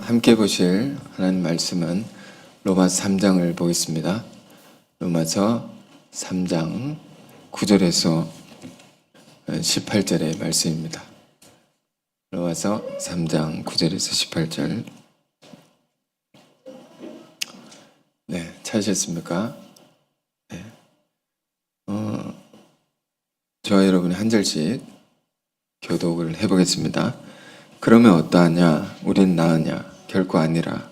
함께 보실 하나님 말씀은 로마서 3장을 보겠습니다. 로마서 3장 9절에서 18절의 말씀입니다. 로마서 3장 9절에서 18절. 네, 찾으셨습니까? 네. 저와 여러분이 한 절씩 교독을 해보겠습니다. 그러면 어떠하냐? 우린 나으냐? 결코 아니라.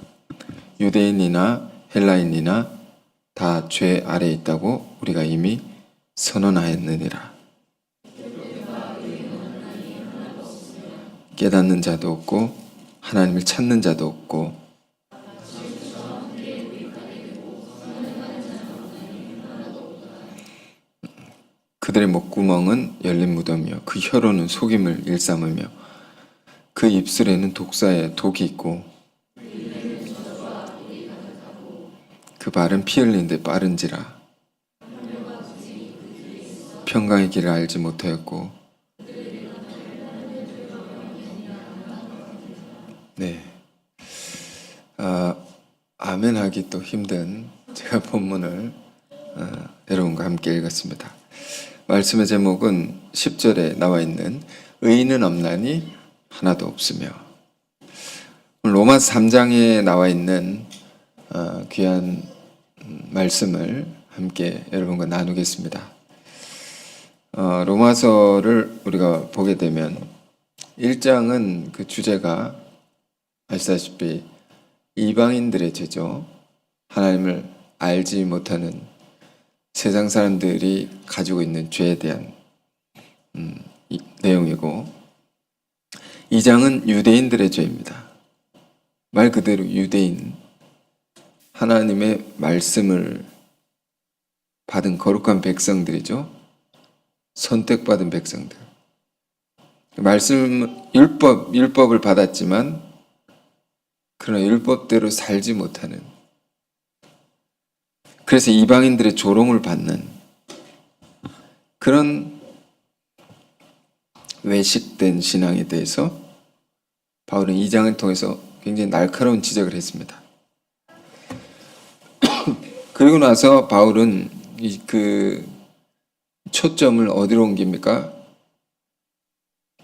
유대인이나 헬라인이나 다 죄 아래에 있다고 우리가 이미 선언하였느니라. 깨닫는 자도 없고 하나님을 찾는 자도 없고 그들의 목구멍은 열린 무덤이요 그 혀로는 속임을 일삼으며 그 입술에는 독사의 독이 있고 그 발은 피 흘린 데 빠른지라. 평강의 길을 알지 못하였고. 네, 아멘 하기 또 힘든 제가 본문을 여러분과 함께 읽었습니다. 말씀의 제목은 10절에 나와 있는 의인은 없나니 하나도 없으며. 로마서 3장에 나와 있는 귀한 말씀을 함께 여러분과 나누겠습니다. 로마서를 우리가 보게 되면 1장은 그 주제가 아시다시피 이방인들의 죄죠. 하나님을 알지 못하는 세상 사람들이 가지고 있는 죄에 대한 내용이고, 2장은 유대인들의 죄입니다. 말 그대로 유대인, 하나님의 말씀을 받은 거룩한 백성들이죠. 선택받은 백성들. 말씀, 율법을 받았지만 그러나 율법대로 살지 못하는, 그래서 이방인들의 조롱을 받는 그런 외식된 신앙에 대해서 바울은 2장을 통해서 굉장히 날카로운 지적을 했습니다. 그리고 나서 바울은 그 초점을 어디로 옮깁니까?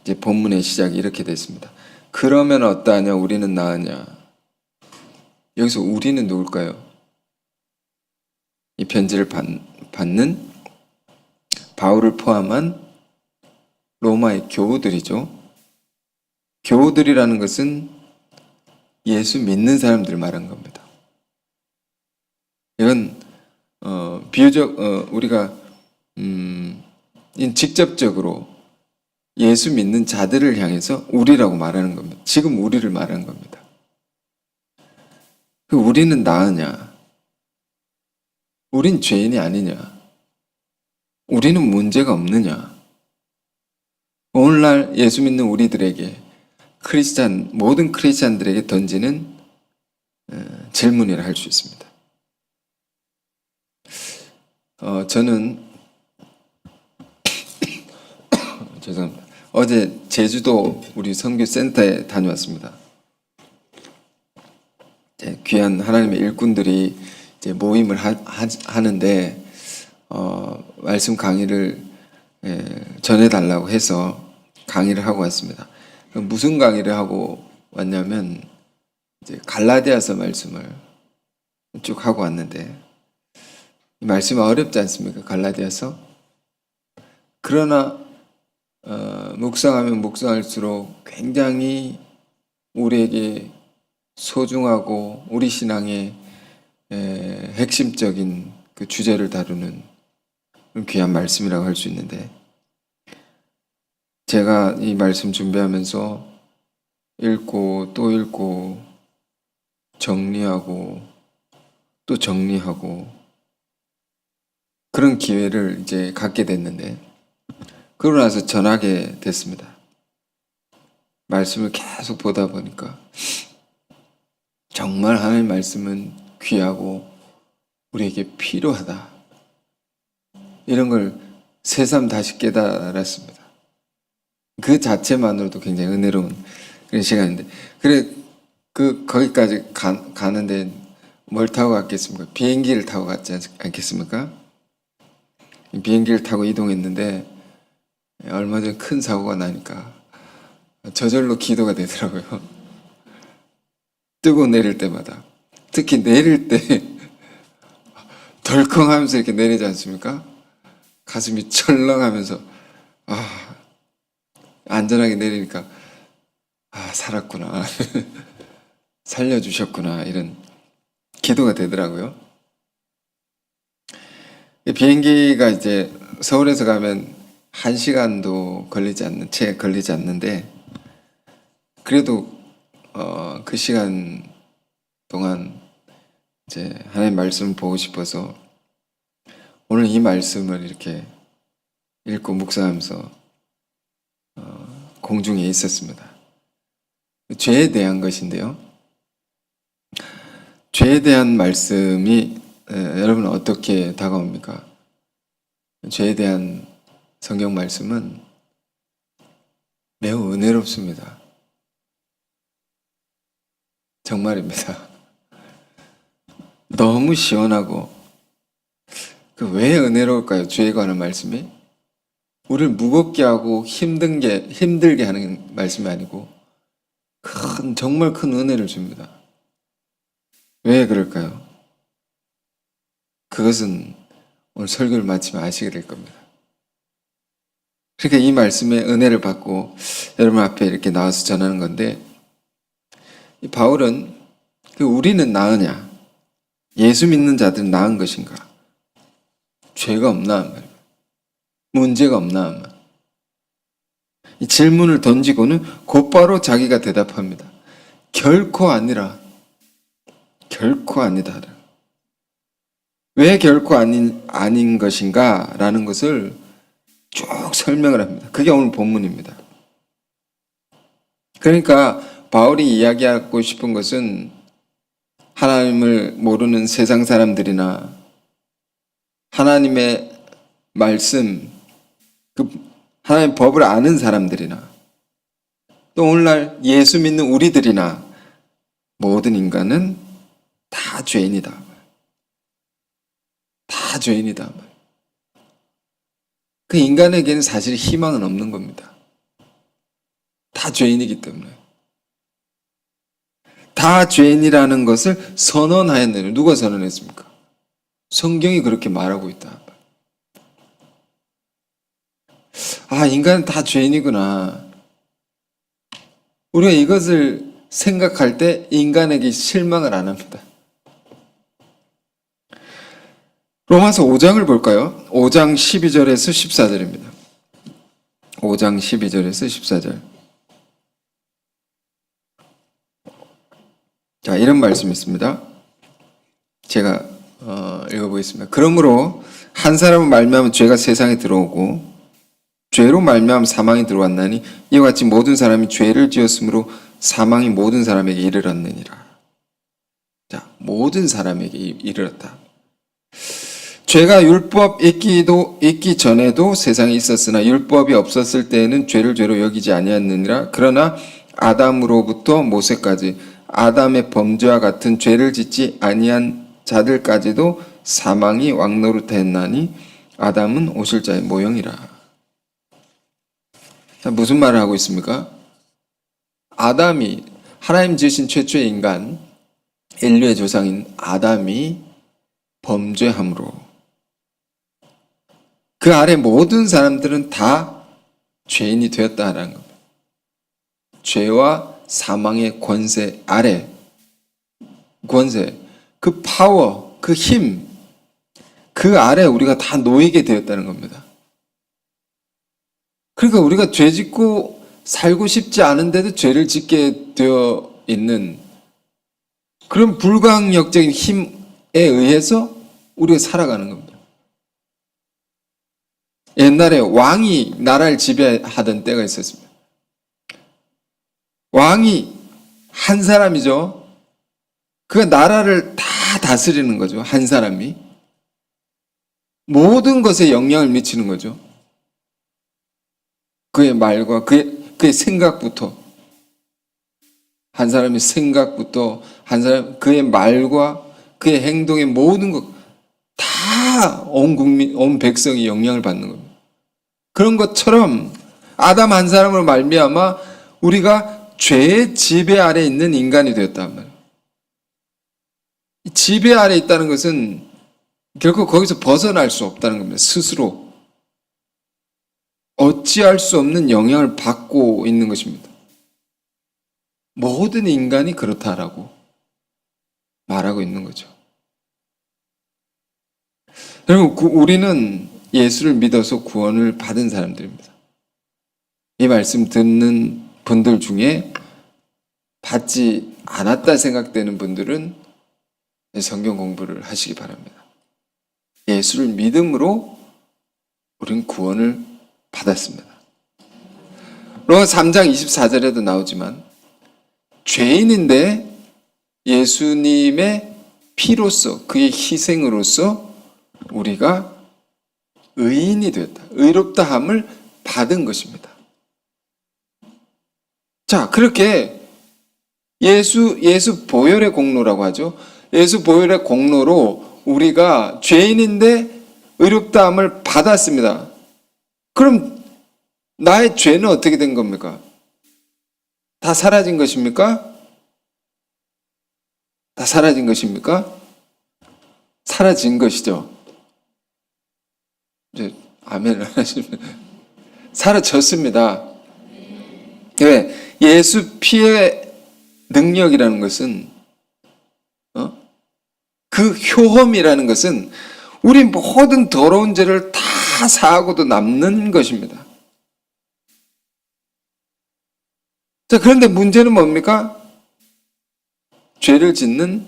이제 본문의 시작이 이렇게 됐습니다. 그러면 어떠하냐? 우리는 나으냐? 여기서 우리는 누굴까요? 이 편지를 받는 바울을 포함한 로마의 교우들이죠. 교우들이라는 것은 예수 믿는 사람들을 말한 겁니다. 이건 비유적 우리가 직접적으로 예수 믿는 자들을 향해서 우리라고 말하는 겁니다. 지금 우리를 말하는 겁니다. 우리는 나으냐? 우린 죄인이 아니냐? 우리는 문제가 없느냐? 오늘날 예수 믿는 우리들에게 모든 크리스찬들에게 던지는 질문이라 할 수 있습니다. 저는 죄송합니다. 어제 제주도 우리 선교센터에 다녀왔습니다. 귀한 하나님의 일꾼들이 이제 모임을 하는데 말씀 강의를 전해달라고 해서 강의를 하고 왔습니다. 무슨 강의를 하고 왔냐면 이제 갈라디아서 말씀을 쭉 하고 왔는데, 이 말씀이 어렵지 않습니까? 갈라디아서. 그러나 묵상하면 묵상할수록 굉장히 우리에게 소중하고 우리 신앙의 핵심적인 그 주제를 다루는 귀한 말씀이라고 할 수 있는데, 제가 이 말씀 준비하면서 읽고 또 읽고 정리하고 또 정리하고 그런 기회를 이제 갖게 됐는데, 그러고 나서 전하게 됐습니다. 말씀을 계속 보다 보니까 정말 하나님의 말씀은 귀하고 우리에게 필요하다, 이런 걸 새삼 다시 깨달았습니다. 그 자체만으로도 굉장히 은혜로운 그런 시간인데, 그래 거기까지 가는데 뭘 타고 갔겠습니까? 비행기를 타고 갔지 않겠습니까? 비행기를 타고 이동했는데 얼마 전 큰 사고가 나니까 저절로 기도가 되더라고요. 뜨고 내릴 때마다. 특히 내릴 때 덜컹하면서 이렇게 내리지 않습니까? 가슴이 철렁하면서 안전하게 내리니까 살았구나. 살려주셨구나. 이런 기도가 되더라고요. 비행기가 이제 서울에서 가면 1시간도 채 걸리지 않는데 그래도 그 시간 동안 이제 하나님 말씀을 보고 싶어서 오늘 이 말씀을 이렇게 읽고 묵상하면서 공중에 있었습니다. 죄에 대한 것인데요. 죄에 대한 말씀이 여러분 어떻게 다가옵니까? 죄에 대한 성경 말씀은 매우 은혜롭습니다. 정말입니다. 너무 시원하고 왜 은혜로울까요? 죄에 관한 말씀이 우리를 무겁게 하고 힘들게 하는 말씀이 아니고 정말 큰 은혜를 줍니다. 왜 그럴까요? 그것은 오늘 설교를 마치면 아시게 될 겁니다. 그러니까 이 말씀의 은혜를 받고 여러분 앞에 이렇게 나와서 전하는 건데, 이 바울은 우리는 나으냐? 예수 믿는 자들은 나은 것인가? 죄가 없나? 문제가 없나? 이 질문을 던지고는 곧바로 자기가 대답합니다. 결코 아니라. 결코 아니다. 왜 결코 아닌 것인가? 라는 것을 쭉 설명을 합니다. 그게 오늘 본문입니다. 그러니까 바울이 이야기하고 싶은 것은 하나님을 모르는 세상 사람들이나 하나님의 말씀, 하나님의 법을 아는 사람들이나 또 오늘날 예수 믿는 우리들이나 모든 인간은 다 죄인이다. 다 죄인이다. 그 인간에게는 사실 희망은 없는 겁니다. 다 죄인이기 때문에. 다 죄인이라는 것을 선언하였느냐. 누가 선언했습니까? 성경이 그렇게 말하고 있다. 인간은 다 죄인이구나. 우리가 이것을 생각할 때 인간에게 실망을 안 합니다. 로마서 5장을 볼까요? 5장 12절에서 14절입니다. 5장 12절에서 14절. 자, 이런 말씀이 있습니다. 제가 읽어보겠습니다. 그러므로 한 사람은 말미암아 죄가 세상에 들어오고 죄로 말미암아 사망이 들어왔나니 이와 같이 모든 사람이 죄를 지었으므로 사망이 모든 사람에게 이르렀느니라. 자, 모든 사람에게 이르렀다. 죄가 율법 있기 전에도 세상에 있었으나 율법이 없었을 때에는 죄를 죄로 여기지 아니하느니라. 그러나 아담으로부터 모세까지 아담의 범죄와 같은 죄를 짓지 아니한 자들까지도 사망이 왕노릇했나니 아담은 오실 자의 모형이라. 자, 무슨 말을 하고 있습니까? 아담이 하나님 지으신 최초의 인간, 인류의 조상인 아담이 범죄함으로 그 아래 모든 사람들은 다 죄인이 되었다는 겁니다. 죄와 사망의 권세 아래, 권세, 그 파워, 그 힘, 그 아래 우리가 다 놓이게 되었다는 겁니다. 그러니까 우리가 죄 짓고 살고 싶지 않은데도 죄를 짓게 되어 있는 그런 불가항력적인 힘에 의해서 우리가 살아가는 겁니다. 옛날에 왕이 나라를 지배하던 때가 있었습니다. 왕이 한 사람이죠. 그가 나라를 다 다스리는 거죠. 한 사람이. 모든 것에 영향을 미치는 거죠. 그의 말과 그의 생각부터. 한 사람의 생각부터 한 사람 그의 말과 그의 행동의 모든 것 다 온 국민, 온 백성이 영향을 받는 겁니다. 그런 것처럼 아담 한 사람으로 말미암아 우리가 죄의 지배 아래 있는 인간이 되었단 말이에요. 지배 아래 있다는 것은 결코 거기서 벗어날 수 없다는 겁니다. 스스로 어찌할 수 없는 영향을 받고 있는 것입니다. 모든 인간이 그렇다라고 말하고 있는 거죠. 여러분, 우리는 예수를 믿어서 구원을 받은 사람들입니다. 이 말씀 듣는 분들 중에 받지 않았다 생각되는 분들은 성경 공부를 하시기 바랍니다. 예수를 믿음으로 우리는 구원을 받았습니다. 로마서 3장 24절에도 나오지만 죄인인데 예수님의 피로써 그의 희생으로써 우리가 의인이 되었다. 의롭다함을 받은 것입니다. 자, 그렇게 예수 보혈의 공로라고 하죠. 예수 보혈의 공로로 우리가 죄인인데 의롭다함을 받았습니다. 그럼 나의 죄는 어떻게 된 겁니까? 다 사라진 것입니까? 다 사라진 것입니까? 사라진 것이죠. 이제 아멘을 하시면 사라졌습니다. 왜? 예수 피의 능력이라는 것은 그 효험이라는 것은 우리 모든 더러운 죄를 다 사하고도 남는 것입니다. 자, 그런데 문제는 뭡니까? 죄를 짓는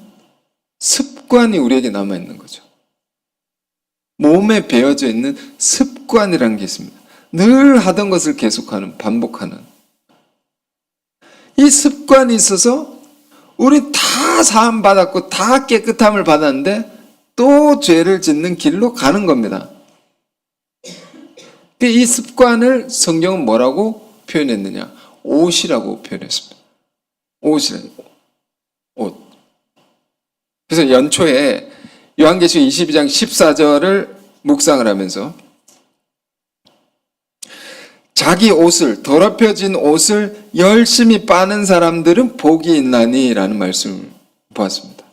습관이 우리에게 남아있는 거죠. 몸에 배어져 있는 습관이라는 게 있습니다. 늘 하던 것을 계속하는, 반복하는. 이 습관이 있어서 우리 다 사함 받았고 다 깨끗함을 받았는데 또 죄를 짓는 길로 가는 겁니다. 이 습관을 성경은 뭐라고 표현했느냐? 옷이라고 표현했습니다. 옷이라고. 옷. 그래서 연초에 요한계시록 22장 14절을 묵상을 하면서 자기 옷을, 더럽혀진 옷을 열심히 빠는 사람들은 복이 있나니 라는 말씀을 보았습니다.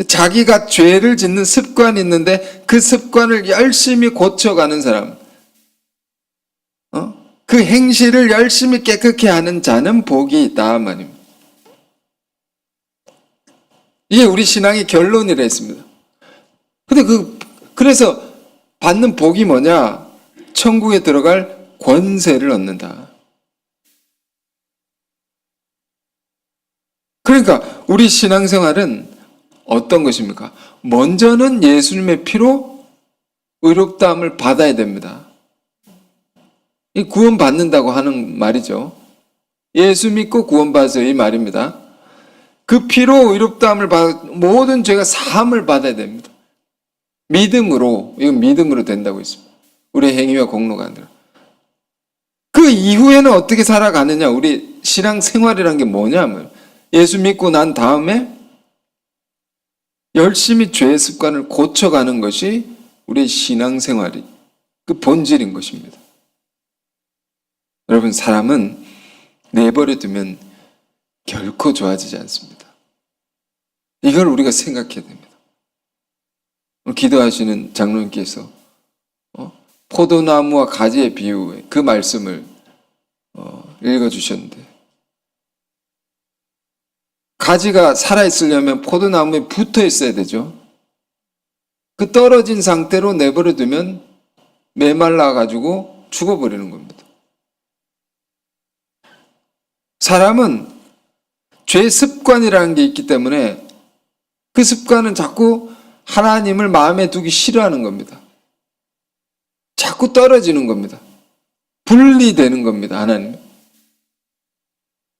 자기가 죄를 짓는 습관이 있는데 그 습관을 열심히 고쳐가는 사람, 그 행실을 열심히 깨끗게 하는 자는 복이 있다 말입니다. 이게 우리 신앙의 결론이라 했습니다. 근데 그래서 받는 복이 뭐냐? 천국에 들어갈 권세를 얻는다. 그러니까 우리 신앙생활은 어떤 것입니까? 먼저는 예수님의 피로 의롭다함을 받아야 됩니다. 이 구원받는다고 하는 말이죠. 예수 믿고 구원받으세요 이 말입니다. 그 피로 의롭다함을 받아 모든 죄가 사함을 받아야 됩니다. 믿음으로, 이건 믿음으로 된다고 했습니다. 우리의 행위와 공로가 아니라. 그 이후에는 어떻게 살아가느냐? 우리 신앙생활이란 게 뭐냐면 예수 믿고 난 다음에 열심히 죄의 습관을 고쳐가는 것이 우리의 신앙생활이 그 본질인 것입니다. 여러분, 사람은 내버려 두면 결코 좋아지지 않습니다. 이걸 우리가 생각해야 됩니다. 기도하시는 장로님께서 포도나무와 가지의 비유의 그 말씀을 읽어주셨는데, 가지가 살아있으려면 포도나무에 붙어 있어야 되죠. 그 떨어진 상태로 내버려 두면 메말라가지고 죽어버리는 겁니다. 사람은 죄 습관이라는 게 있기 때문에 그 습관은 자꾸 하나님을 마음에 두기 싫어하는 겁니다. 자꾸 떨어지는 겁니다. 분리되는 겁니다. 하나님.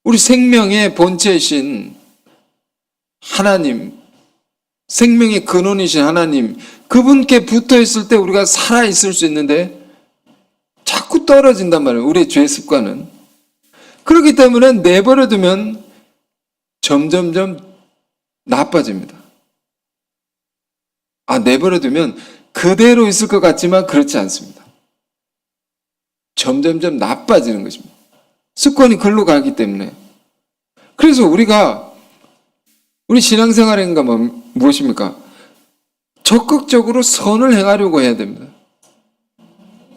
우리 생명의 본체이신 하나님, 생명의 근원이신 하나님, 그분께 붙어 있을 때 우리가 살아 있을 수 있는데 자꾸 떨어진단 말이에요. 우리의 죄 습관은. 그렇기 때문에 내버려 두면 점점점 나빠집니다. 내버려 두면 그대로 있을 것 같지만 그렇지 않습니다. 점점점 나빠지는 것입니다. 습관이 글로 가기 때문에. 그래서 우리 신앙생활인가 무엇입니까? 적극적으로 선을 행하려고 해야 됩니다.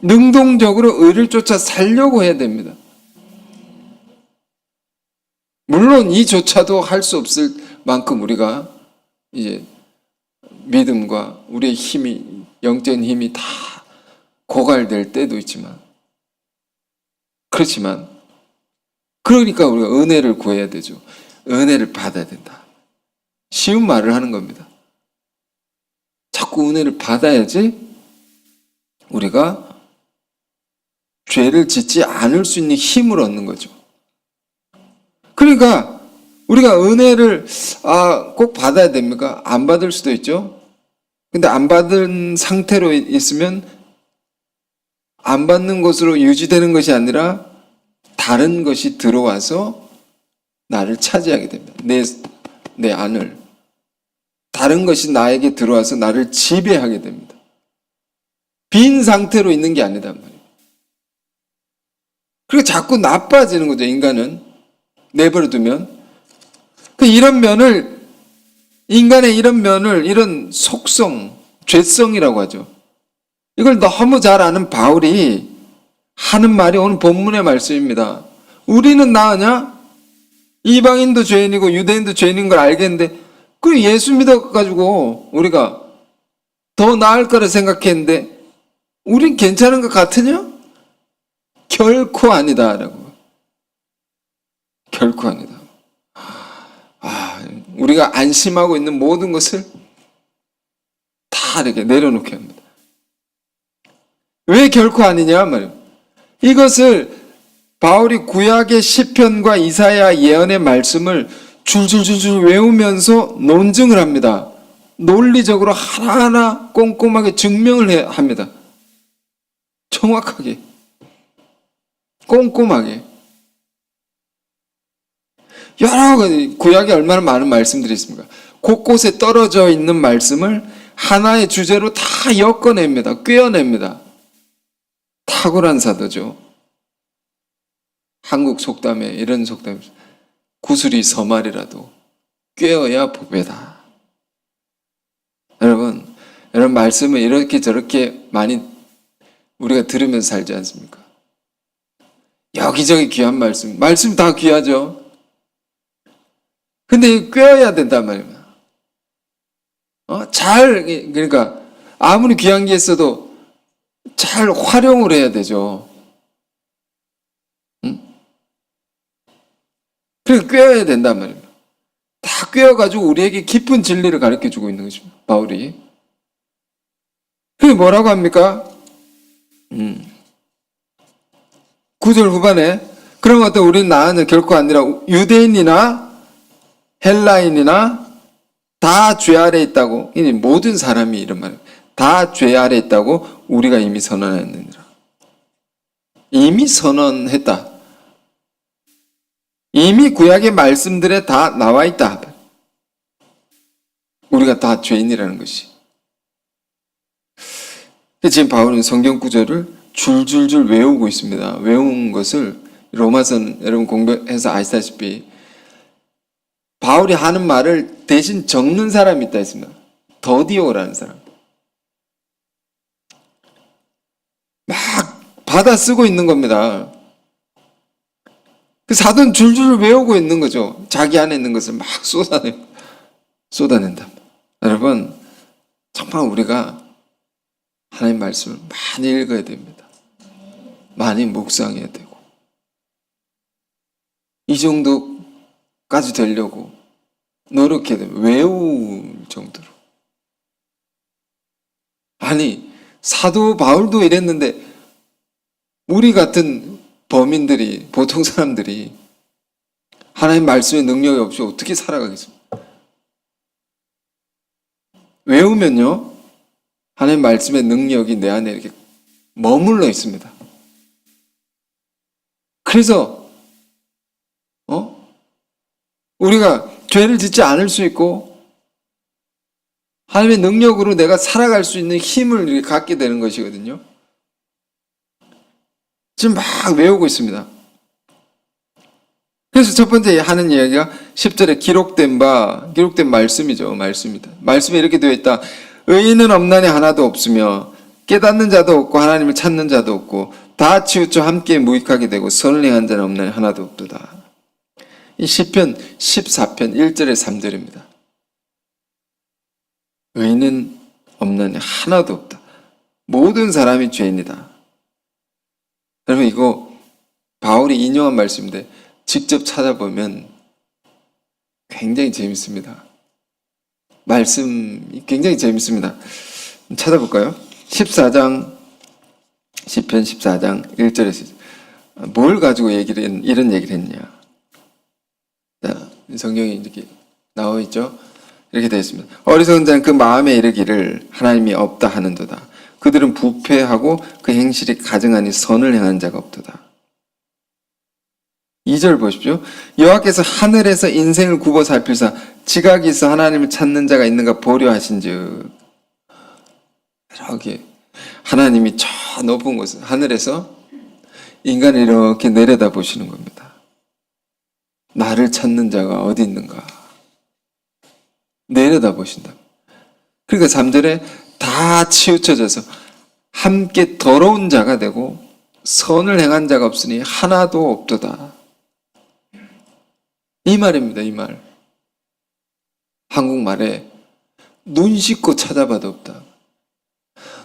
능동적으로 의를 쫓아 살려고 해야 됩니다. 물론 이조차도 할 수 없을 만큼 우리가 이제 믿음과 우리의 힘이, 영적인 힘이 다 고갈될 때도 있지만, 그렇지만, 그러니까 우리가 은혜를 구해야 되죠. 은혜를 받아야 된다. 쉬운 말을 하는 겁니다. 자꾸 은혜를 받아야지 우리가 죄를 짓지 않을 수 있는 힘을 얻는 거죠. 그러니까 우리가 은혜를 꼭 받아야 됩니까? 안 받을 수도 있죠. 근데 안 받은 상태로 있으면 안 받는 것으로 유지되는 것이 아니라 다른 것이 들어와서 나를 차지하게 됩니다. 내 안을. 다른 것이 나에게 들어와서 나를 지배하게 됩니다. 빈 상태로 있는 게 아니단 말이에요. 그리고 자꾸 나빠지는 거죠, 인간은. 내버려 두면. 인간의 이런 면을, 이런 속성, 죄성이라고 하죠. 이걸 너무 잘 아는 바울이 하는 말이 오늘 본문의 말씀입니다. 우리는 나으냐? 이방인도 죄인이고 유대인도 죄인인 걸 알겠는데, 그 예수 믿어가지고 우리가 더 나을 거라 생각했는데, 우린 괜찮은 것 같으냐? 결코 아니다라고. 결코 아니다. 우리가 안심하고 있는 모든 것을 다 이렇게 내려놓게 합니다. 왜 결코 아니냐 말이에요. 이것을 바울이 구약의 시편과 이사야 예언의 말씀을 줄줄줄줄 외우면서 논증을 합니다. 논리적으로 하나하나 꼼꼼하게 증명을 합니다. 정확하게, 꼼꼼하게. 여러 가지 구약에 얼마나 많은 말씀들이 있습니까? 곳곳에 떨어져 있는 말씀을 하나의 주제로 다 엮어냅니다. 꿰어냅니다. 탁월한 사도죠. 한국 속담에 이런 속담이 있어요. 구슬이 서말이라도 꿰어야 보배다. 여러분 말씀을 이렇게 저렇게 많이 우리가 들으면서 살지 않습니까? 여기저기 귀한 말씀 다 귀하죠. 근데 꿰어야 된단 말입니다. 그러니까 아무리 귀한 게 있어도 잘 활용을 해야 되죠. 그래서 꿰어야 된단 말입니다. 다 꿰어가지고 우리에게 깊은 진리를 가르쳐주고 있는 것입니다. 바울이. 그게 뭐라고 합니까? 9절 후반에 그런 것도 우리는 나는 결코 아니라 유대인이나 헬라인이나 다 죄 아래 있다고. 모든 사람이 이런 말이에요. 다 죄 아래 있다고 우리가 이미 선언했느니라. 이미 선언했다. 이미 구약의 말씀들에 다 나와 있다. 우리가 다 죄인이라는 것이. 지금 바울은 성경 구절을 줄줄줄 외우고 있습니다. 외운 것을 로마서는 여러분 공부해서 아시다시피 바울이 하는 말을 대신 적는 사람이 있다 했습니다. 더디오라는 사람. 막 받아 쓰고 있는 겁니다. 그 사도는 줄줄 외우고 있는 거죠. 자기 안에 있는 것을 막 쏟아낸다. 여러분, 정말 우리가 하나님 말씀을 많이 읽어야 됩니다. 많이 묵상해야 되고. 이 정도까지 되려고 노력해야 됩니다. 외울 정도로. 아니, 사도 바울도 이랬는데 우리 같은 범인들이, 보통 사람들이 하나님 말씀의 능력이 없이 어떻게 살아가겠습니까? 외우면요, 하나님 말씀의 능력이 내 안에 이렇게 머물러 있습니다. 그래서 우리가 죄를 짓지 않을 수 있고 하나님의 능력으로 내가 살아갈 수 있는 힘을 이렇게 갖게 되는 것이거든요. 지금 막 외우고 있습니다. 그래서 첫 번째 하는 이야기가 10절에 기록된 말씀이죠. 말씀이다. 말씀에 이렇게 되어 있다. 의인은 없나니 하나도 없으며 깨닫는 자도 없고 하나님을 찾는 자도 없고 다 치우쳐 함께 무익하게 되고 선을 행한 자는 없나니 하나도 없도다. 이 시편 14편 1절에 3절입니다. 의인은 없나니 하나도 없다. 모든 사람이 죄인이다. 여러분 이거 바울이 인용한 말씀인데 직접 찾아보면 굉장히 재밌습니다. 말씀이 굉장히 재밌습니다. 찾아볼까요? 14장 시편 14장 1절에서 뭘 가지고 이런 얘기를 했냐. 자, 성경이 이렇게 나와 있죠. 이렇게 되어 있습니다. 어리석은 자는 그 마음에 이르기를 하나님이 없다 하는도다. 그들은 부패하고 그 행실이 가증하니 선을 행한 자가 없도다. 2절 보십시오. 여호와께서 하늘에서 인생을 굽어 살필사 지각이 있어 하나님을 찾는 자가 있는가 보려 하신즉. 이렇게 하나님이 저 높은 곳 하늘에서 인간을 이렇게 내려다 보시는 겁니다. 나를 찾는 자가 어디 있는가 내려다 보신다. 그러니까 3절에 다 치우쳐져서 함께 더러운 자가 되고 선을 행한 자가 없으니 하나도 없도다. 이 말입니다. 이 말. 한국말에 눈 씻고 찾아봐도 없다.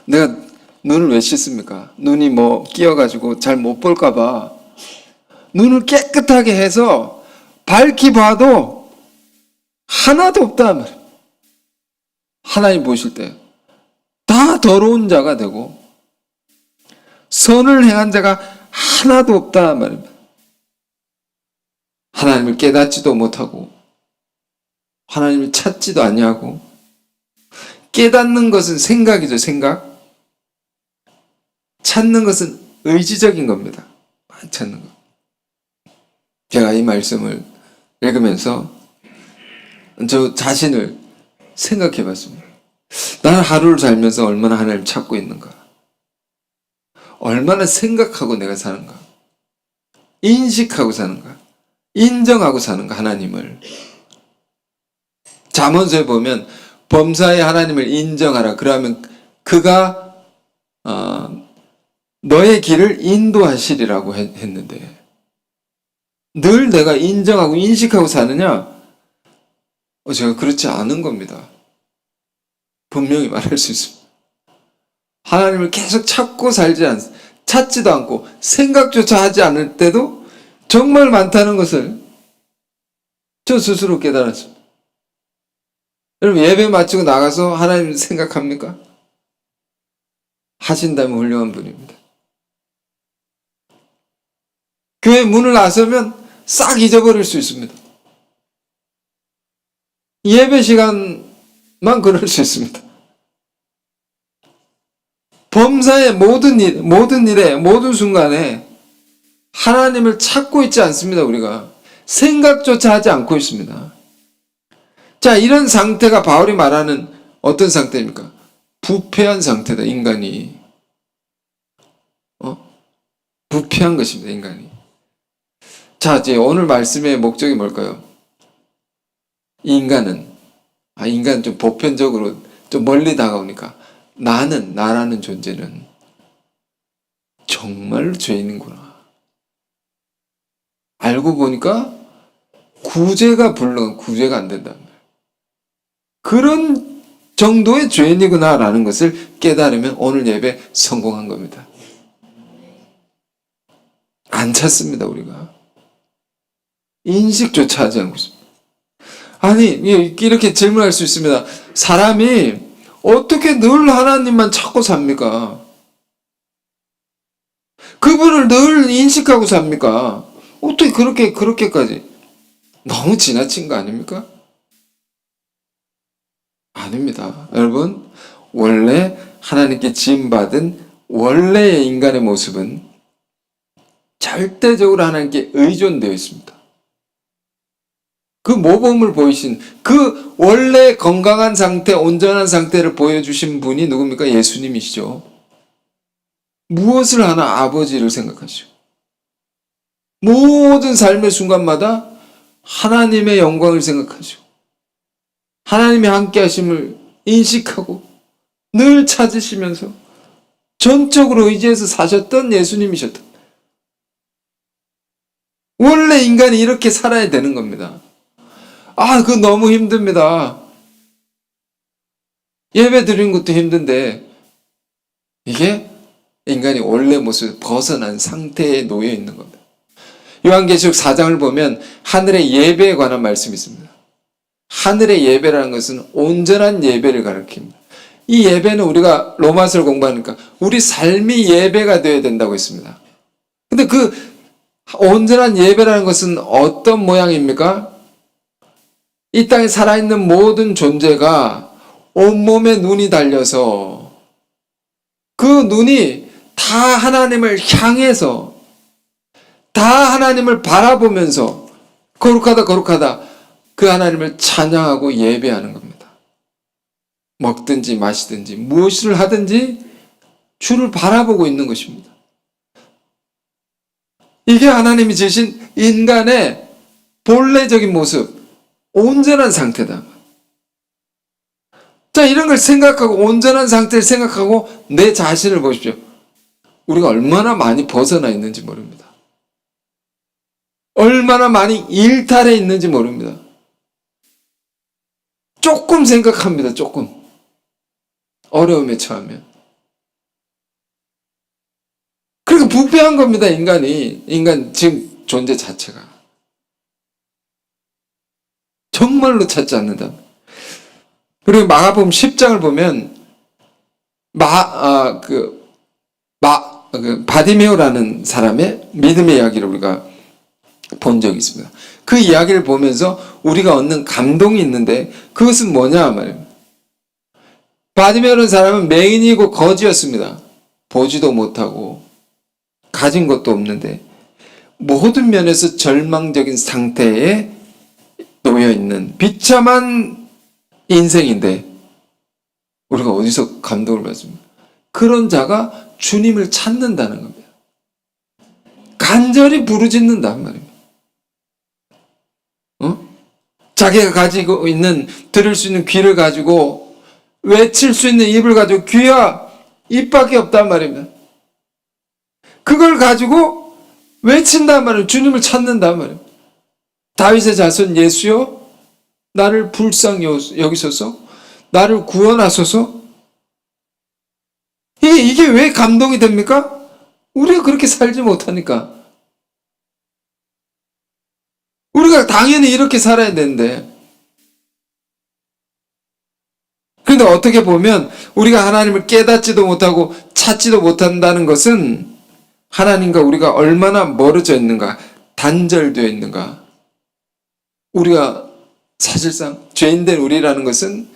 내가 눈을 왜 씻습니까? 눈이 뭐 끼어가지고 잘 못 볼까 봐 눈을 깨끗하게 해서 밝히 봐도 하나도 없다 말이에요. 하나님 보실 때 다 더러운 자가 되고 선을 행한 자가 하나도 없다 말입니다. 하나님을 깨닫지도 못하고 하나님을 찾지도 아니하고 깨닫는 것은 생각이죠. 생각. 찾는 것은 의지적인 겁니다. 찾는 것. 제가 이 말씀을 읽으면서 저 자신을 생각해 봤습니다. 나는 하루를 살면서 얼마나 하나님을 찾고 있는가? 얼마나 생각하고 내가 사는가? 인식하고 사는가? 인정하고 사는가? 하나님을. 잠언서에 보면 범사에 하나님을 인정하라. 그러면 그가 너의 길을 인도하시리라고 했는데 늘 내가 인정하고 인식하고 사느냐? 제가 그렇지 않은 겁니다. 분명히 말할 수 있습니다. 하나님을 계속 찾지도 않고 생각조차 하지 않을 때도 정말 많다는 것을 저 스스로 깨달았습니다. 여러분 예배 마치고 나가서 하나님 생각합니까? 하신다면 훌륭한 분입니다. 교회 문을 나서면 싹 잊어버릴 수 있습니다. 예배 시간만 그럴 수 있습니다. 범사의 모든 일에 모든 순간에 하나님을 찾고 있지 않습니다. 우리가 생각조차 하지 않고 있습니다. 자, 이런 상태가 바울이 말하는 어떤 상태입니까? 부패한 상태다. 인간이 부패한 것입니다. 인간이. 자, 이제 오늘 말씀의 목적이 뭘까요? 인간은 좀 보편적으로 좀 멀리 다가오니까 나라는 존재는 정말 죄인이구나. 알고 보니까 구제가 안 된다. 그런 정도의 죄인이구나라는 것을 깨달으면 오늘 예배 성공한 겁니다. 안 찾습니다, 우리가. 인식조차 하지 않고 있습니다. 아니, 이렇게 질문할 수 있습니다. 사람이 어떻게 늘 하나님만 찾고 삽니까? 그분을 늘 인식하고 삽니까? 어떻게 그렇게까지? 너무 지나친 거 아닙니까? 아닙니다. 여러분, 원래 하나님께 지음받은 원래의 인간의 모습은 절대적으로 하나님께 의존되어 있습니다. 그 모범을 보이신, 그 원래 건강한 상태, 온전한 상태를 보여주신 분이 누굽니까? 예수님이시죠. 무엇을 하나 아버지를 생각하시고 모든 삶의 순간마다 하나님의 영광을 생각하시고 하나님의 함께 하심을 인식하고 늘 찾으시면서 전적으로 의지해서 사셨던 예수님이셨던, 원래 인간이 이렇게 살아야 되는 겁니다. 그거 너무 힘듭니다. 예배 드리는 것도 힘든데 이게 인간이 원래 모습 벗어난 상태에 놓여 있는 겁니다. 요한계시록 4장을 보면 하늘의 예배에 관한 말씀이 있습니다. 하늘의 예배라는 것은 온전한 예배를 가리킵니다. 이 예배는 우리가 로마서를 공부하니까 우리 삶이 예배가 되어야 된다고 했습니다. 근데 그 온전한 예배라는 것은 어떤 모양입니까? 이 땅에 살아있는 모든 존재가 온몸에 눈이 달려서 그 눈이 다 하나님을 향해서 다 하나님을 바라보면서 거룩하다 거룩하다 그 하나님을 찬양하고 예배하는 겁니다. 먹든지 마시든지 무엇을 하든지 주를 바라보고 있는 것입니다. 이게 하나님이 지으신 인간의 본래적인 모습, 온전한 상태다. 자, 이런 걸 생각하고 온전한 상태를 생각하고 내 자신을 보십시오. 우리가 얼마나 많이 벗어나 있는지 모릅니다. 얼마나 많이 일탈해 있는지 모릅니다. 조금 생각합니다. 조금. 어려움에 처하면. 그러니까 부패한 겁니다. 인간 지금 존재 자체가. 정말로 찾지 않는다. 그리고 마가복음 10장을 보면 바디메오라는 사람의 믿음의 이야기를 우리가 본 적이 있습니다. 그 이야기를 보면서 우리가 얻는 감동이 있는데 그것은 뭐냐 말입니다. 바디메오라는 사람은 맹인이고 거지였습니다. 보지도 못하고 가진 것도 없는데 모든 면에서 절망적인 상태에 놓여있는 비참한 인생인데 우리가 어디서 감동을 받습니까? 그런 자가 주님을 찾는다는 겁니다. 간절히 부르짖는단 말입니다. 자기가 가지고 있는, 들을 수 있는 귀를 가지고 외칠 수 있는 입을 가지고 귀와 입밖에 없단 말입니다. 그걸 가지고 외친단 말이에요. 주님을 찾는단 말이에요. 다윗의 자손 예수여 나를 불쌍히 여기소서, 나를 구원하소서. 이게 왜 감동이 됩니까? 우리가 그렇게 살지 못하니까. 우리가 당연히 이렇게 살아야 되는데. 그런데 어떻게 보면 우리가 하나님을 깨닫지도 못하고 찾지도 못한다는 것은 하나님과 우리가 얼마나 멀어져 있는가, 단절되어 있는가. 우리가 사실상 죄인된 우리라는 것은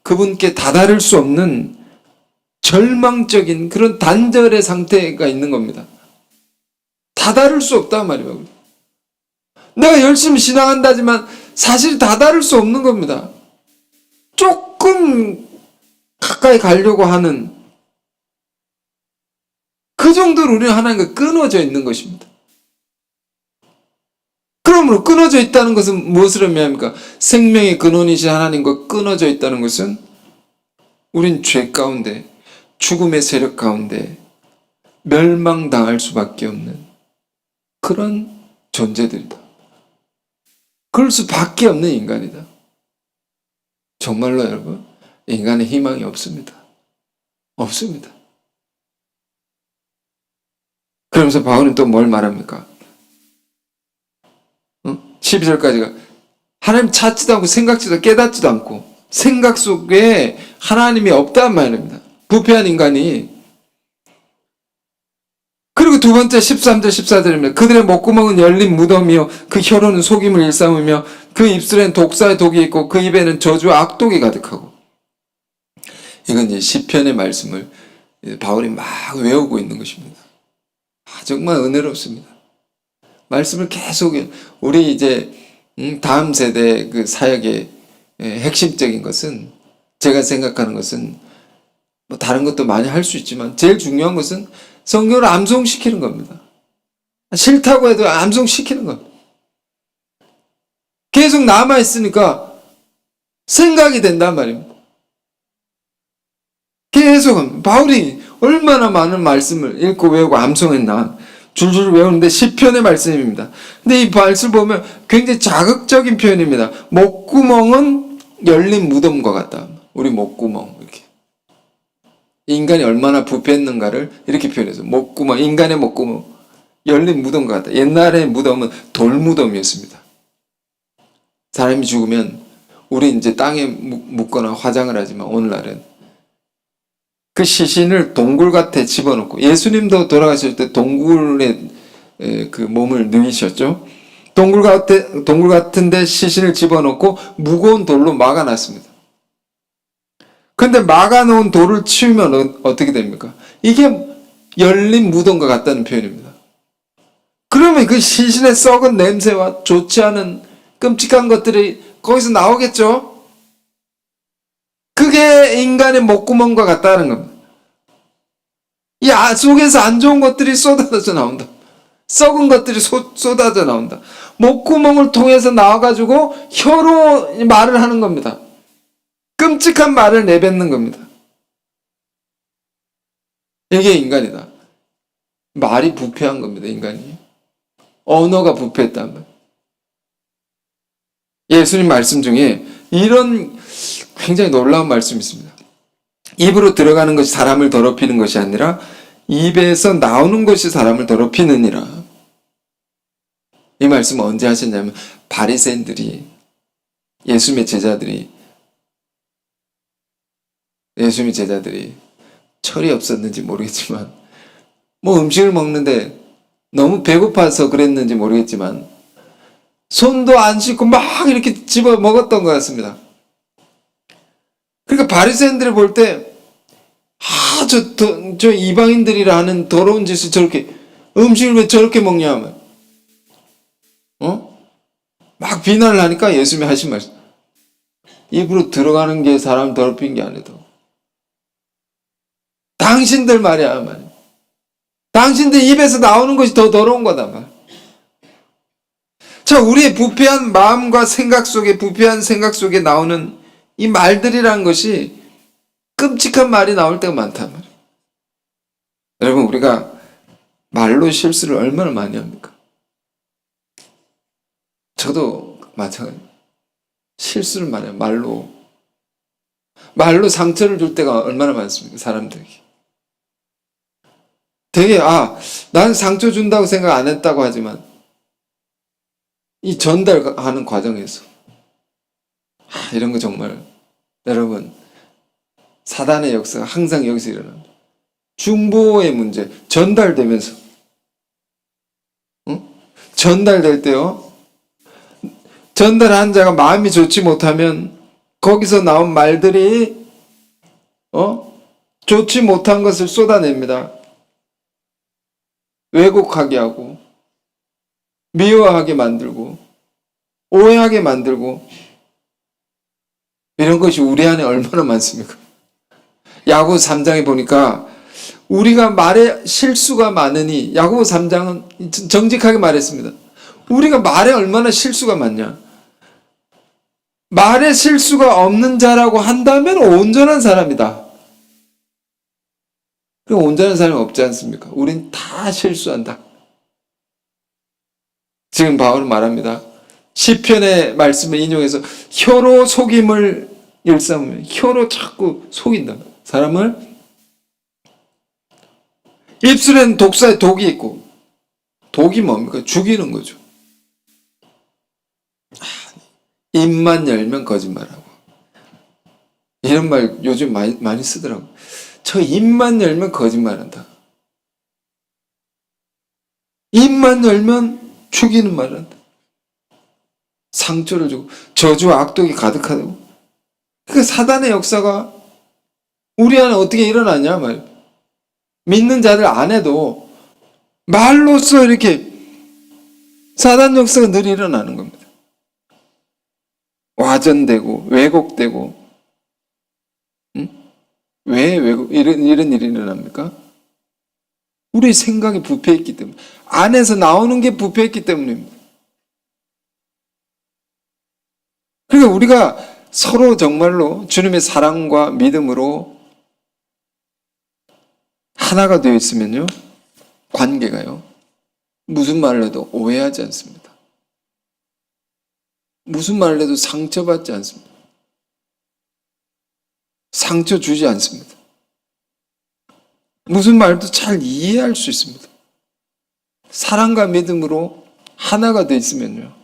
그분께 다다를 수 없는 절망적인 그런 단절의 상태가 있는 겁니다. 다다를 수 없단 말이에요. 내가 열심히 신앙한다지만 사실 다다를 수 없는 겁니다. 조금 가까이 가려고 하는 그 정도로 우리는 하나님과 끊어져 있는 것입니다. 그러므로 끊어져 있다는 것은 무엇을 의미합니까? 생명의 근원이신 하나님과 끊어져 있다는 것은 우린 죄 가운데, 죽음의 세력 가운데 멸망당할 수밖에 없는 그런 존재들이다. 그럴 수밖에 없는 인간이다. 정말로 여러분, 인간의 희망이 없습니다. 없습니다. 그러면서 바울은 또 뭘 말합니까? 12절까지가 하나님 찾지도 않고 생각지도 깨닫지도 않고 생각 속에 하나님이 없단 말입니다. 부패한 인간이. 그리고 두 번째 13절 14절입니다. 그들의 목구멍은 열린 무덤이요 그 혀로는 속임을 일삼으며 그 입술엔 독사의 독이 있고 그 입에는 저주와 악독이 가득하고. 이건 이제 시편의 말씀을 바울이 막 외우고 있는 것입니다. 정말 은혜롭습니다. 말씀을 계속 우리 이제 다음 세대 그 사역의 핵심적인 것은, 제가 생각하는 것은 뭐 다른 것도 많이 할 수 있지만 제일 중요한 것은 성경을 암송시키는 겁니다. 싫다고 해도 암송시키는 겁니다. 계속 남아있으니까 생각이 된단 말입니다. 계속 바울이 얼마나 많은 말씀을 읽고 외우고 암송했나, 줄줄 외우는데 시편의 말씀입니다. 근데 이 말씀 보면 굉장히 자극적인 표현입니다. 목구멍은 열린 무덤과 같다. 우리 목구멍 이렇게. 인간이 얼마나 부패했는가를 이렇게 표현해서, 목구멍, 인간의 목구멍 열린 무덤과 같다. 옛날의 무덤은 돌무덤이었습니다. 사람이 죽으면 우리 이제 땅에 묻거나 화장을 하지만 오늘날은 그 시신을 동굴같에 집어넣고, 예수님도 돌아가실 때 동굴에 그 몸을 누이셨죠. 동굴 같은데 시신을 집어넣고 무거운 돌로 막아놨습니다. 근데 막아놓은 돌을 치우면 어떻게 됩니까? 이게 열린 무덤과 같다는 표현입니다. 그러면 그 시신의 썩은 냄새와 좋지 않은 끔찍한 것들이 거기서 나오겠죠? 그게 인간의 목구멍과 같다는 겁니다. 이 속에서 안 좋은 것들이 쏟아져 나온다. 썩은 것들이 쏟아져 나온다. 목구멍을 통해서 나와가지고 혀로 말을 하는 겁니다. 끔찍한 말을 내뱉는 겁니다. 이게 인간이다. 말이 부패한 겁니다, 인간이. 언어가 부패했단 말이에요. 예수님 말씀 중에 이런 굉장히 놀라운 말씀이 있습니다. 입으로 들어가는 것이 사람을 더럽히는 것이 아니라 입에서 나오는 것이 사람을 더럽히느니라. 이 말씀을 언제 하셨냐면, 바리새인들이, 예수님의 제자들이 철이 없었는지 모르겠지만, 뭐 음식을 먹는데 너무 배고파서 그랬는지 모르겠지만 손도 안 씻고 막 이렇게 집어 먹었던 것 같습니다. 그러니까 바리새인들이 볼 때, 저 이방인들이라 하는 더러운 짓을 저렇게, 음식을 왜 저렇게 먹냐 하면, 막 비난을 하니까 예수님이 하신 말씀, 입으로 들어가는 게 사람 더럽힌 게 아니고 당신들 말이야. 당신들 입에서 나오는 것이 더 더러운 거다 말. 자, 우리의 부패한 마음과 생각 속에, 부패한 생각 속에 나오는 이 말들이란 것이 끔찍한 말이 나올 때가 많단 말이에요. 여러분, 우리가 말로 실수를 얼마나 많이 합니까? 저도 마찬가지입니다. 실수를 많이 해요. 말로 상처를 줄 때가 얼마나 많습니까? 사람들에게. 되게, 난 상처 준다고 생각 안 했다고 하지만, 이 전달하는 과정에서, 이런 거 정말, 여러분, 사단의 역사가 항상 여기서 일어납니다. 중보의 문제, 전달되면서, 전달될 때요, 전달한 자가 마음이 좋지 못하면 거기서 나온 말들이 좋지 못한 것을 쏟아냅니다. 왜곡하게 하고, 미워하게 만들고, 오해하게 만들고, 이런 것이 우리 안에 얼마나 많습니까? 야고보 3장에 보니까 우리가 말에 실수가 많으니, 야고보 3장은 정직하게 말했습니다. 우리가 말에 얼마나 실수가 많냐? 말에 실수가 없는 자라고 한다면 온전한 사람이다. 그 온전한 사람이 없지 않습니까? 우린 다 실수한다. 지금 바울은 말합니다. 시편의 말씀을 인용해서 혀로 속임을 일삼으면, 혀로 자꾸 속인다. 사람을. 입술에는 독사의 독이 있고, 독이 뭡니까? 죽이는 거죠. 입만 열면 거짓말하고. 이런 말 요즘 많이 쓰더라고. 저 입만 열면 거짓말한다. 입만 열면 죽이는 말을 한다. 상처를 주고 저주와 악독이 가득하다고. 그러니까 사단의 역사가 우리 안에 어떻게 일어나냐 말. 믿는 자들 안에도 말로써 이렇게 사단 역사가 늘 일어나는 겁니다. 와전되고 왜곡되고, 응? 왜 왜곡 이런 일이 일어납니까? 우리 생각이 부패했기 때문에, 안에서 나오는 게 부패했기 때문입니다. 그러니까 우리가 서로 정말로 주님의 사랑과 믿음으로 하나가 되어 있으면요, 관계가요, 무슨 말을 해도 오해하지 않습니다. 무슨 말을 해도 상처받지 않습니다. 상처 주지 않습니다. 무슨 말도 잘 이해할 수 있습니다. 사랑과 믿음으로 하나가 되어 있으면요.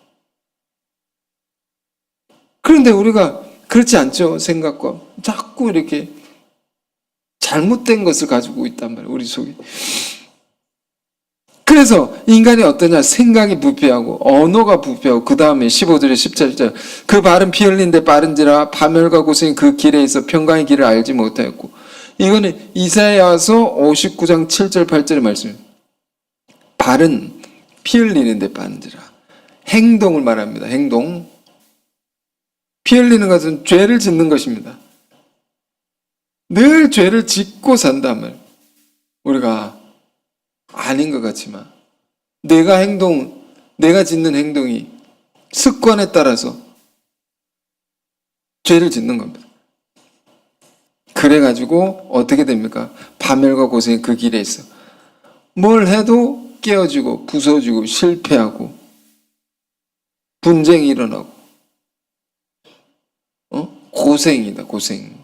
그런데 우리가 그렇지 않죠. 생각과 자꾸 이렇게 잘못된 것을 가지고 있단 말이에요. 우리 속에. 그래서 인간이 어떠냐? 생각이 부패하고 언어가 부패하고, 그 다음에 15절에 17절, 그 발은 피 흘린 데 빠른지라 파멸과 고생이 그 길에 있어 평강의 길을 알지 못하였고. 이거는 이사야서 59장 7절 8절의 말씀입니다. 발은 피 흘리는 데 빠른지라. 행동을 말합니다. 행동. 피 흘리는 것은 죄를 짓는 것입니다. 늘 죄를 짓고 산다면, 우리가 아닌 것 같지만 내가 짓는 행동이 습관에 따라서 죄를 짓는 겁니다. 그래가지고 어떻게 됩니까? 파멸과 고생이 그 길에 있어. 뭘 해도 깨어지고 부서지고 실패하고 분쟁이 일어나고, 고생이다, 고생.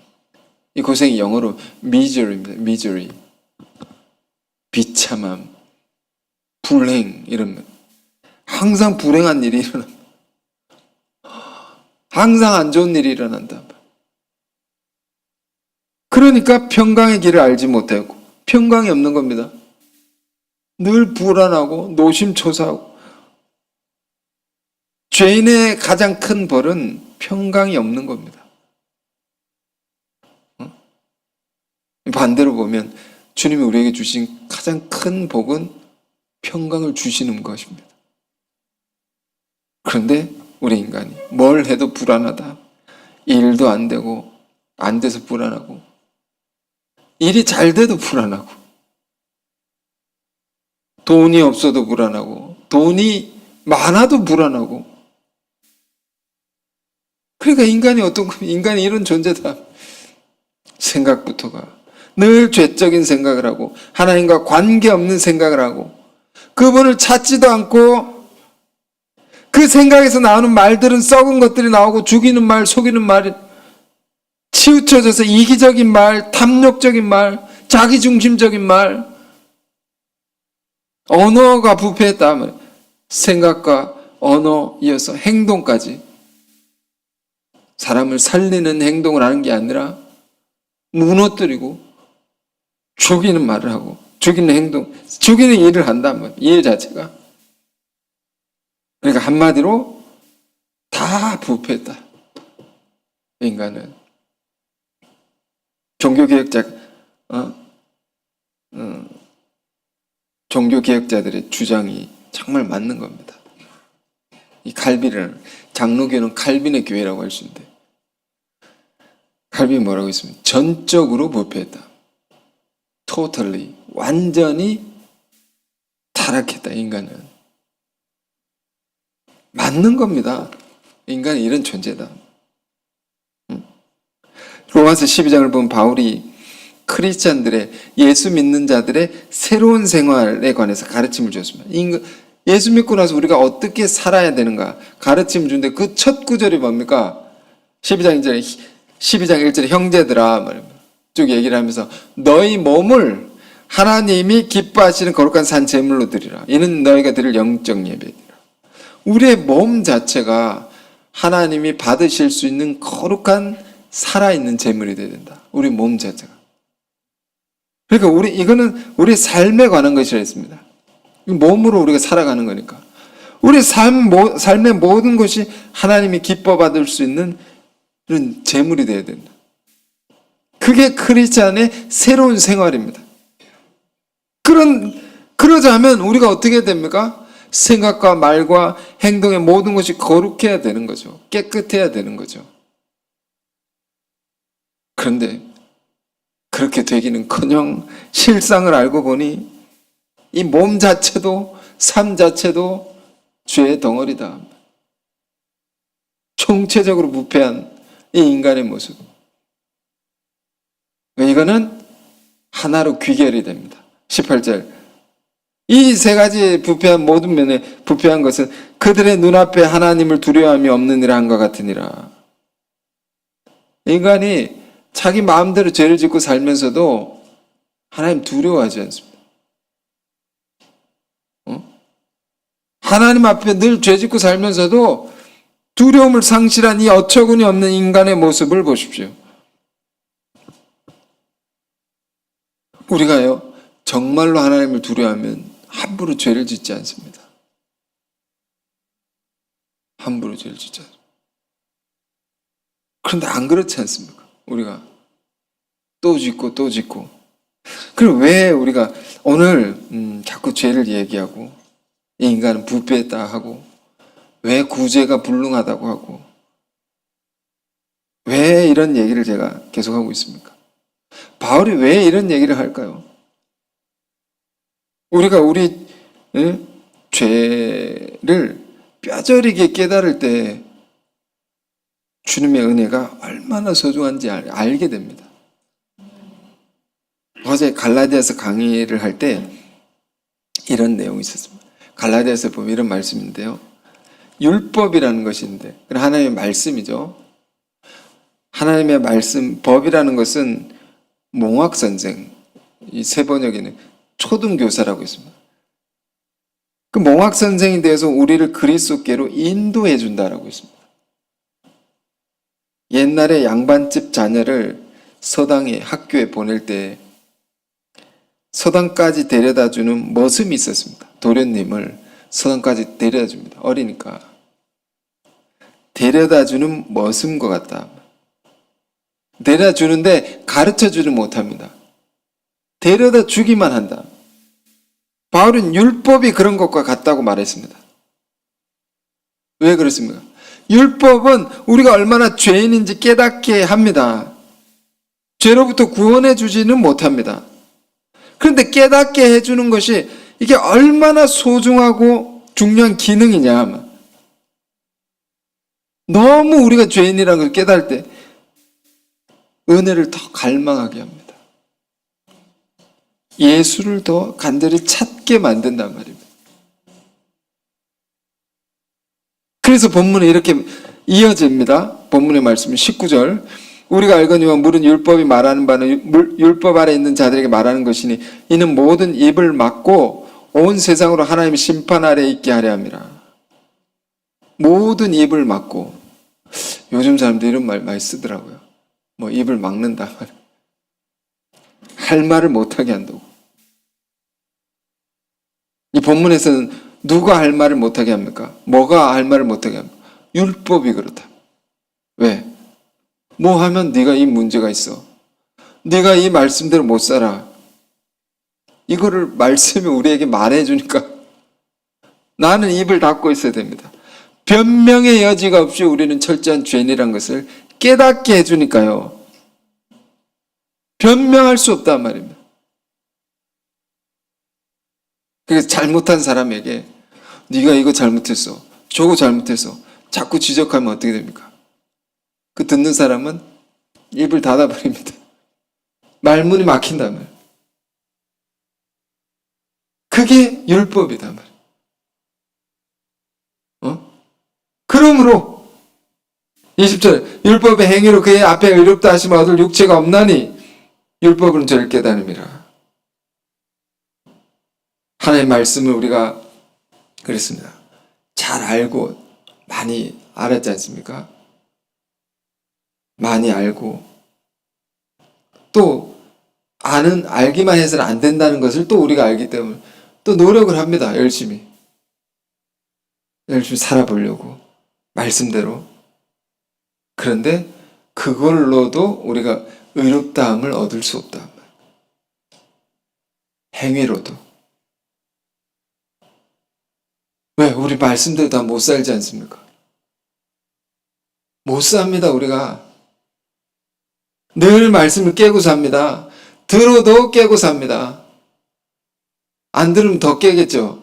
이 고생이 영어로 misery입니다. misery. 비참함, 불행, 이런, 항상 불행한 일이 일어납니다. 항상 안 좋은 일이 일어난다. 그러니까 평강의 길을 알지 못하고, 평강이 없는 겁니다. 늘 불안하고 노심초사하고. 죄인의 가장 큰 벌은 평강이 없는 겁니다. 반대로 보면 주님이 우리에게 주신 가장 큰 복은 평강을 주시는 것입니다. 그런데 우리 인간이 뭘 해도 불안하다. 일도 안 되고, 안 돼서 불안하고, 일이 잘 돼도 불안하고, 돈이 없어도 불안하고, 돈이 많아도 불안하고. 그러니까 인간이 이런 존재다. 생각부터가 늘 죄적인 생각을 하고, 하나님과 관계없는 생각을 하고, 그분을 찾지도 않고, 그 생각에서 나오는 말들은 썩은 것들이 나오고, 죽이는 말, 속이는 말, 치우쳐져서 이기적인 말, 탐욕적인 말, 자기중심적인 말, 언어가 부패했다 하면 생각과 언어 이어서 행동까지, 사람을 살리는 행동을 하는 게 아니라 무너뜨리고 죽이는 말을 하고, 죽이는 행동, 죽이는 일을 한단 말이에요. 일 자체가. 그러니까 한마디로 다 부패했다. 인간은. 종교개혁자들의 주장이 정말 맞는 겁니다. 이 칼빈을, 장로교는 칼빈의 교회라고 할 수 있는데, 칼빈이 뭐라고 했습니까? 전적으로 부패했다. totally, 완전히 타락했다, 인간은. 맞는 겁니다. 인간이 이런 존재다. 로마서 12장을 보면 바울이 크리스찬들의, 예수 믿는 자들의 새로운 생활에 관해서 가르침을 줬습니다. 예수 믿고 나서 우리가 어떻게 살아야 되는가 가르침을 주는데, 그 첫 구절이 뭡니까? 12장 1절에 형제들아 쭉 얘기를 하면서, 너희 몸을 하나님이 기뻐하시는 거룩한 산 제물로 드리라. 이는 너희가 드릴 영적 예배니라. 우리의 몸 자체가 하나님이 받으실 수 있는 거룩한 살아있는 제물이 되어야 된다. 우리 몸 자체가. 그러니까 이거는 우리 삶에 관한 것이라 했습니다. 몸으로 우리가 살아가는 거니까. 우리 삶의 모든 것이 하나님이 기뻐 받을 수 있는 그런 제물이 되어야 된다. 그게 크리스찬의 새로운 생활입니다. 그러자면 우리가 어떻게 됩니까? 생각과 말과 행동의 모든 것이 거룩해야 되는 거죠. 깨끗해야 되는 거죠. 그런데 그렇게 되기는커녕 실상을 알고 보니 이 몸 자체도 삶 자체도 죄의 덩어리다. 총체적으로 부패한 이 인간의 모습. 이거는 하나로 귀결이 됩니다. 18절. 이 세 가지 부패한 모든 면에 부패한 것은 그들의 눈앞에 하나님을 두려워함이 없는 일을 한 것 같으니라. 인간이 자기 마음대로 죄를 짓고 살면서도 하나님 두려워하지 않습니다. 하나님 앞에 늘 죄 짓고 살면서도 두려움을 상실한 이 어처구니 없는 인간의 모습을 보십시오. 우리가요, 정말로 하나님을 두려워하면 함부로 죄를 짓지 않습니다. 함부로 죄를 짓지 않습니다. 그런데 안 그렇지 않습니까? 우리가 또 짓고 또 짓고. 그럼 왜 우리가 오늘 자꾸 죄를 얘기하고 이 인간은 부패했다 하고 왜 구제가 불능하다고 하고 왜 이런 얘기를 제가 계속하고 있습니까? 바울이 왜 이런 얘기를 할까요? 우리가 우리 죄를 뼈저리게 깨달을 때 주님의 은혜가 얼마나 소중한지 알게 됩니다. 어제 갈라디아서 강의를 할 때 이런 내용이 있었습니다. 갈라디아서 보면 이런 말씀인데요. 율법이라는 것인데 하나님의 말씀이죠. 하나님의 말씀, 법이라는 것은 몽학선생, 이 세번역에는 초등교사라고 있습니다. 그 몽학선생에 대해서 우리를 그리스도께로 인도해 준다라고 있습니다. 옛날에 양반집 자녀를 서당에 학교에 보낼 때 서당까지 데려다 주는 머슴이 있었습니다. 도련님을 서당까지 데려다 줍니다. 어리니까. 데려다 주는 머슴과 같다. 데려다 주는데 가르쳐 주는 못합니다. 데려다 주기만 한다. 바울은 율법이 그런 것과 같다고 말했습니다. 왜 그렇습니까? 율법은 우리가 얼마나 죄인인지 깨닫게 합니다. 죄로부터 구원해 주지는 못합니다. 그런데 깨닫게 해주는 것이 이게 얼마나 소중하고 중요한 기능이냐. 너무 우리가 죄인이라는 걸 깨달을 때 은혜를 더 갈망하게 합니다. 예수를 더 간절히 찾게 만든단 말입니다. 그래서 본문에 이렇게 이어집니다. 본문의 말씀은 19절. 우리가 알거니와 물은 율법이 말하는 바는 율법 아래 있는 자들에게 말하는 것이니 이는 모든 입을 막고 온 세상으로 하나님의 심판 아래 있게 하려 함이라. 모든 입을 막고. 요즘 사람들 이런 말 많이 쓰더라고요. 뭐 입을 막는다. 할 말을 못하게 한다고. 이 본문에서는 누가 할 말을 못하게 합니까? 뭐가 할 말을 못하게 합니까? 율법이 그렇다. 왜? 뭐 하면 네가 이 문제가 있어. 네가 이 말씀대로 못 살아. 이거를 말씀이 우리에게 말해주니까 나는 입을 닫고 있어야 됩니다. 변명의 여지가 없이 우리는 철저한 죄인이란 것을 깨닫게 해주니까요. 변명할 수 없단 말입니다. 그래서 잘못한 사람에게 네가 이거 잘못했어. 저거 잘못했어. 자꾸 지적하면 어떻게 됩니까? 그 듣는 사람은 입을 닫아버립니다. 말문이 막힌단 말이에요. 그게 율법이단 말이에요. 그러므로 20절 율법의 행위로 그의 앞에 의롭다 하심을 얻을 육체가 없나니 율법은 죄를 깨달음이라. 하나님의 말씀을 우리가 그랬습니다. 잘 알고 많이 알았지 않습니까? 많이 알고 또 알기만 해서는 안 된다는 것을 또 우리가 알기 때문에 또 노력을 합니다. 열심히 살아보려고 말씀대로. 그런데 그걸로도 우리가 의롭다함을 얻을 수 없다. 행위로도. 왜? 우리 말씀대로 다 못 살지 않습니까? 못 삽니다, 우리가. 늘 말씀을 깨고 삽니다. 들어도 깨고 삽니다. 안 들으면 더 깨겠죠.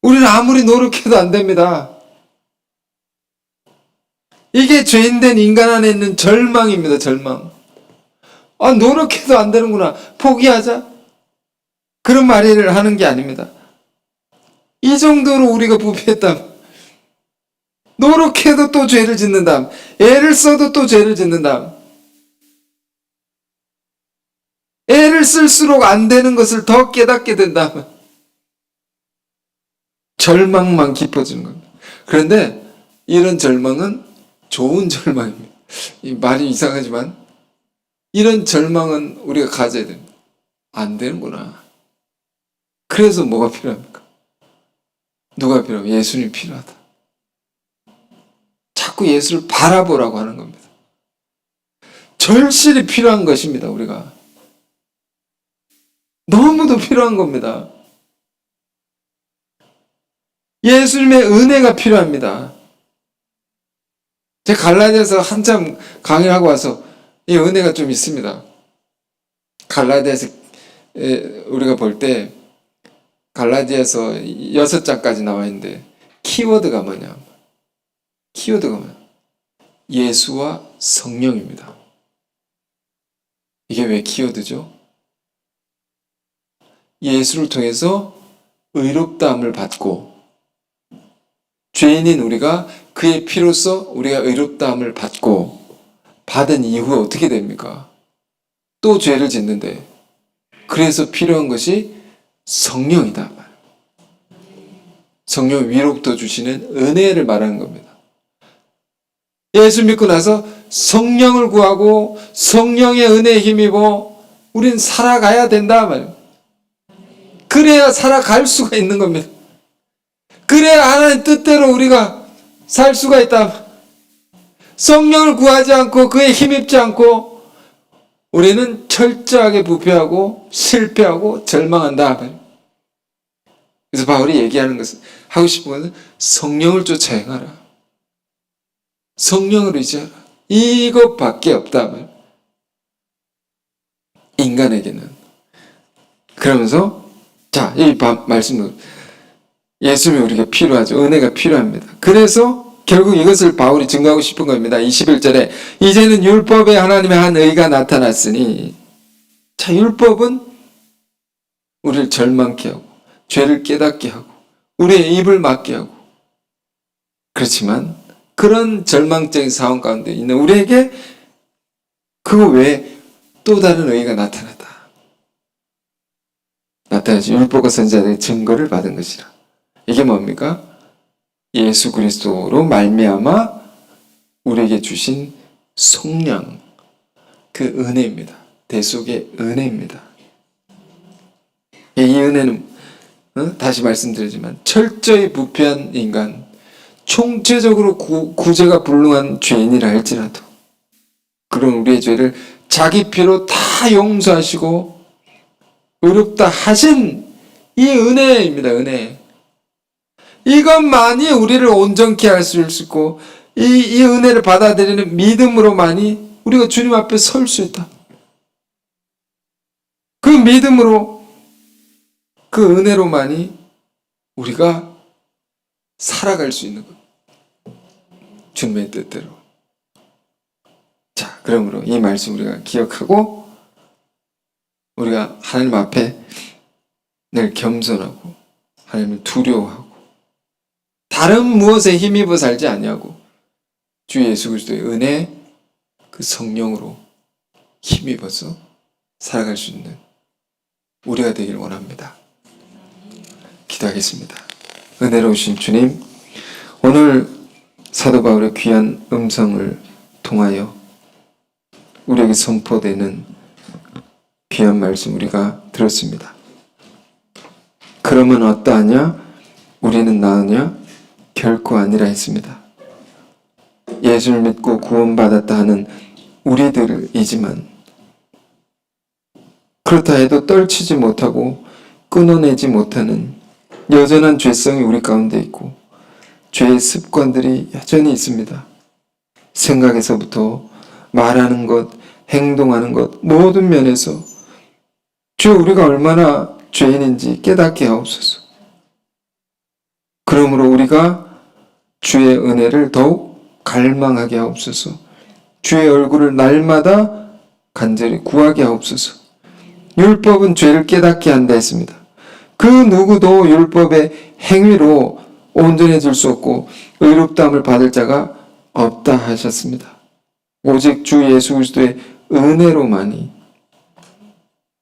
우리는 아무리 노력해도 안 됩니다. 이게 죄인된 인간 안에 있는 절망입니다, 절망. 아, 노력해도 안 되는구나. 포기하자. 그런 말을 하는 게 아닙니다. 이 정도로 우리가 부패했다면, 노력해도 또 죄를 짓는다면, 애를 써도 또 죄를 짓는다면, 애를 쓸수록 안 되는 것을 더 깨닫게 된다면, 절망만 깊어지는 겁니다. 그런데 이런 절망은 좋은 절망입니다. 이 말이 이상하지만, 이런 절망은 우리가 가져야 됩니다. 안 되는구나. 그래서 뭐가 필요합니까? 누가 필요합니까? 예수님이 필요하다. 자꾸 예수를 바라보라고 하는 겁니다. 절실히 필요한 것입니다, 우리가. 너무도 필요한 겁니다. 예수님의 은혜가 필요합니다. 제가 갈라디아서 한참 강의를 하고 와서 이 은혜가 좀 있습니다. 갈라디아서 우리가 볼 때 갈라디아서 6장까지 나와 있는데 키워드가 뭐냐? 예수와 성령입니다. 이게 왜 키워드죠? 예수를 통해서 의롭다함을 받고 죄인인 우리가 그의 피로써 우리가 의롭다함을 받고 받은 이후에 어떻게 됩니까? 또 죄를 짓는데 그래서 필요한 것이 성령이다. 성령 위로부터 주시는 은혜를 말하는 겁니다. 예수 믿고 나서 성령을 구하고 성령의 은혜에 힘입어 우린 살아가야 된다 말이에요. 그래야 살아갈 수가 있는 겁니다. 그래야 하나님 뜻대로 우리가 살 수가 있다. 성령을 구하지 않고 그에 힘입지 않고 우리는 철저하게 부패하고 실패하고 절망한다. 그래서 바울이 얘기하는 것은, 하고 싶은 것은 성령을 쫓아 행하라. 성령을 의지하라. 이것밖에 없다. 인간에게는. 그러면서 자, 이 말씀은 예수님이 우리가 필요하죠. 은혜가 필요합니다. 그래서 결국 이것을 바울이 증거하고 싶은 겁니다. 21절에 이제는 율법에 하나님의 한 의가 나타났으니, 자, 율법은 우리를 절망케 하고 죄를 깨닫게 하고 우리의 입을 막게 하고, 그렇지만 그런 절망적인 상황 가운데 있는 우리에게 그거 외에 또 다른 의가 나타났다. 나타나서 율법과 선지자들의 증거를 받은 것이라. 이게 뭡니까? 예수 그리스도로 말미암아 우리에게 주신 속량, 그 은혜입니다. 대속의 은혜입니다. 이 은혜는 다시 말씀드리지만 철저히 부패한 인간, 총체적으로 구제가 불능한 죄인이라 할지라도 그런 우리의 죄를 자기 피로 다 용서하시고 의롭다 하신 이 은혜입니다. 은혜. 이것만이 우리를 온전케 할 수 있고 이 은혜를 받아들이는 믿음으로만이 우리가 주님 앞에 설 수 있다. 그 믿음으로, 그 은혜로만이 우리가 살아갈 수 있는 것. 주님의 뜻대로. 자, 그러므로 이 말씀 우리가 기억하고 우리가 하나님 앞에 늘 겸손하고 하나님을 두려워하고 다른 무엇에 힘입어 살지 아니하고 주 예수 그리스도의 은혜, 그 성령으로 힘입어서 살아갈 수 있는 우리가 되길 원합니다. 기도하겠습니다. 은혜로우신 주님, 오늘 사도 바울의 귀한 음성을 통하여 우리에게 선포되는 귀한 말씀 우리가 들었습니다. 그러면 어떠하냐? 우리는 나으냐? 결코 아니라 했습니다. 예수를 믿고 구원받았다 하는 우리들이지만 그렇다 해도 떨치지 못하고 끊어내지 못하는 여전한 죄성이 우리 가운데 있고 죄의 습관들이 여전히 있습니다. 생각에서부터 말하는 것, 행동하는 것 모든 면에서 주여 우리가 얼마나 죄인인지 깨닫게 하옵소서. 그러므로 우리가 주의 은혜를 더욱 갈망하게 하옵소서. 주의 얼굴을 날마다 간절히 구하게 하옵소서. 율법은 죄를 깨닫게 한다 했습니다. 그 누구도 율법의 행위로 온전해질 수 없고 의롭다함을 받을 자가 없다 하셨습니다. 오직 주 예수 그리스도의 은혜로만이,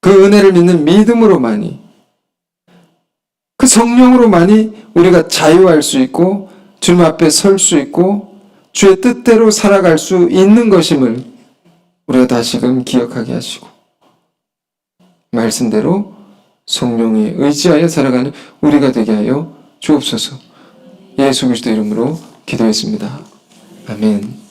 그 은혜를 믿는 믿음으로만이, 그 성령으로만이 우리가 자유할 수 있고 주님 앞에 설 수 있고 주의 뜻대로 살아갈 수 있는 것임을 우리가 다시금 기억하게 하시고 말씀대로 성령에 의지하여 살아가는 우리가 되게 하여 주옵소서. 예수 그리스도 이름으로 기도했습니다. 아멘.